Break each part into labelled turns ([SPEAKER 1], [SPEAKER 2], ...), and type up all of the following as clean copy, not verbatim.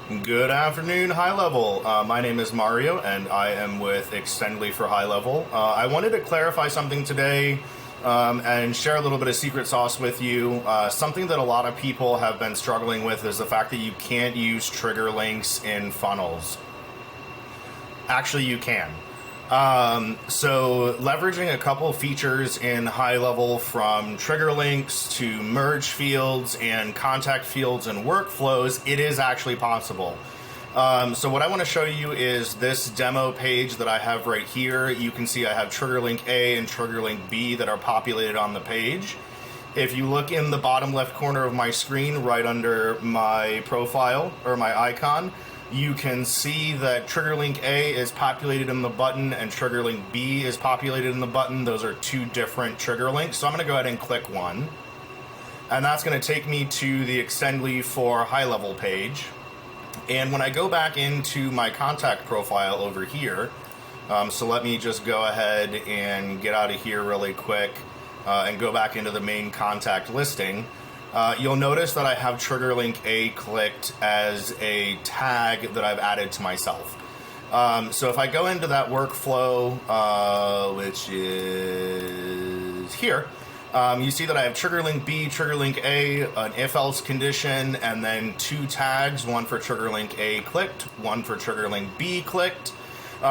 [SPEAKER 1] Good afternoon, HighLevel. My name is Mario, and I am with Xtendly for HighLevel. I wanted to clarify something today and share a little bit of secret sauce with you. Something that a lot of people have been struggling with is the fact that you can't use trigger links in funnels. Actually, you can. So leveraging a couple of features in HighLevel, from trigger links to merge fields and contact fields and workflows, it is actually possible. So what I want to show you is this demo page that I have right here. You can see I have trigger link A and trigger link B that are populated on the page. If you look in the bottom left corner of my screen, right under my profile or my icon, you can see that trigger link A is populated in the button and trigger link B is populated in the button. Those are two different trigger links. So I'm going to go ahead and click one. And that's going to take me to the Xtendly for HighLevel page. And when I go back into my contact profile over here, so let me just go ahead and get out of here really quick and go back into the main contact listing. You'll notice that I have trigger link A clicked as a tag that I've added to myself. So if I go into that workflow, which is here, you see that I have trigger link B, trigger link A, an if-else condition, and then two tags, one for trigger link A clicked, one for trigger link B clicked.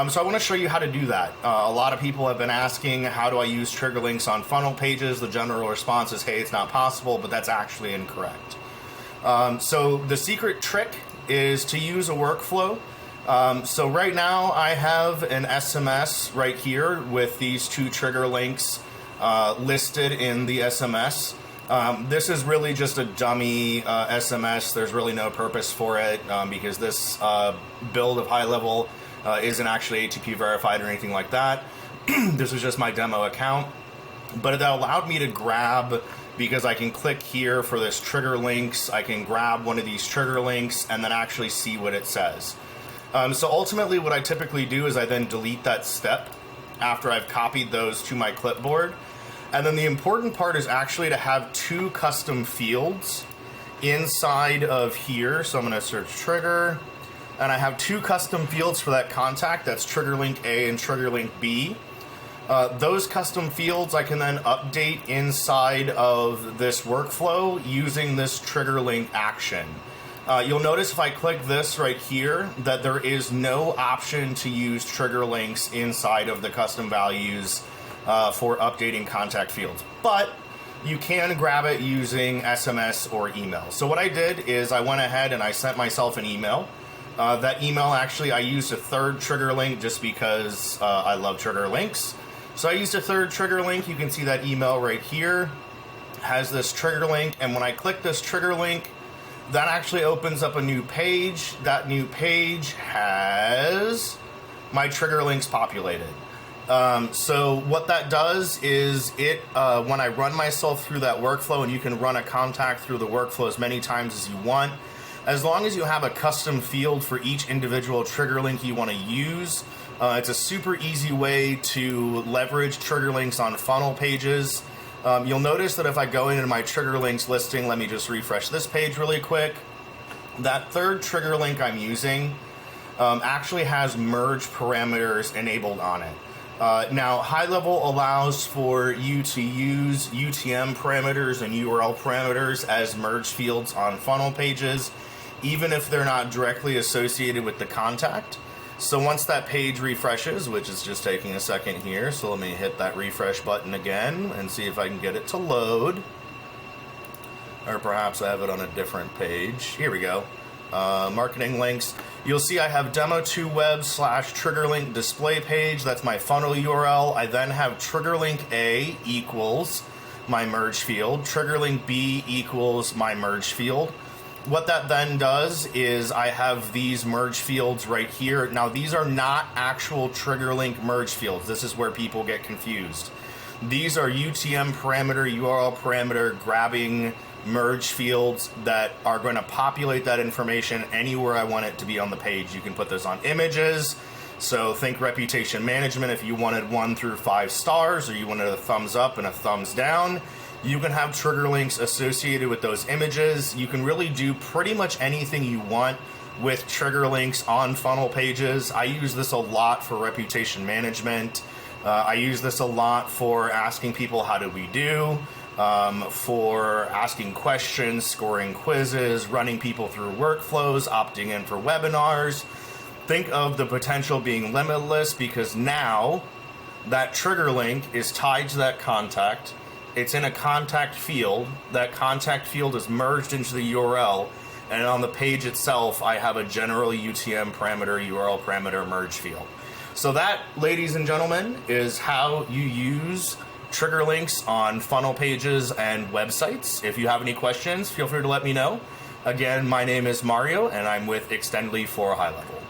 [SPEAKER 1] So I want to show you how to do that. A lot of people have been asking, how do I use trigger links on funnel pages? The general response is, hey, it's not possible, but that's actually incorrect. So the secret trick is to use a workflow. So right now I have an SMS right here with these two trigger links listed in the SMS. This is really just a dummy SMS. There's really no purpose for it because this build of HighLevel isn't actually ATP verified or anything like that. This is just my demo account. But that allowed me to grab, because I can click here for this trigger links, I can grab one of these trigger links and then actually see what it says. So ultimately what I typically do is I then delete that step after I've copied those to my clipboard. And then the important part is actually to have two custom fields inside of here. So I'm going to search trigger, and I have two custom fields for that contact. That's trigger link A and trigger link B. Those custom fields I can then update inside of this workflow using this trigger link action. You'll notice if I click this right here that there is no option to use trigger links inside of the custom values for updating contact fields, but you can grab it using SMS or email. So what I did is I went ahead and I sent myself an email. That email, actually, I used a third trigger link just because I love trigger links. So I used a third trigger link. You can see that email right here has this trigger link, and when I click this trigger link, that actually opens up a new page. That new page has my trigger links populated. So what that does is when I run myself through that workflow, and you can run a contact through the workflow as many times as you want, as long as you have a custom field for each individual trigger link you want to use, it's a super easy way to leverage trigger links on funnel pages. You'll notice that if I go into my trigger links listing, let me just refresh this page really quick. That third trigger link I'm using actually has merge parameters enabled on it. Now, HighLevel allows for you to use UTM parameters and URL parameters as merge fields on funnel pages, even if they're not directly associated with the contact. So once that page refreshes, which is just taking a second here, so let me hit that refresh button again and see if I can get it to load. Or perhaps I have it on a different page. Here we go. Marketing links. You'll see I have demo2web/trigger link display page. That's my funnel URL. I then have trigger link A equals my merge field. Trigger link B equals my merge field. What that then does is I have these merge fields right here. Now, these are not actual trigger link merge fields. This is where people get confused. These are UTM parameter, URL parameter grabbing merge fields that are going to populate that information anywhere I want it to be on the page. You can put this on images. So think reputation management. If you wanted 1 through 5 stars, or you wanted a thumbs up and a thumbs down, you can have trigger links associated with those images. You can really do pretty much anything you want with trigger links on funnel pages. I use this a lot for reputation management. I use this a lot for asking people how did we do, for asking questions, scoring quizzes, running people through workflows, opting in for webinars. Think of the potential being limitless, because now that trigger link is tied to that contact. It's in a contact field. That contact field is merged into the URL. And on the page itself, I have a general UTM parameter, URL parameter merge field. So that, ladies and gentlemen, is how you use trigger links on funnel pages and websites. If you have any questions, feel free to let me know. Again, my name is Mario, and I'm with Xtendly for HighLevel.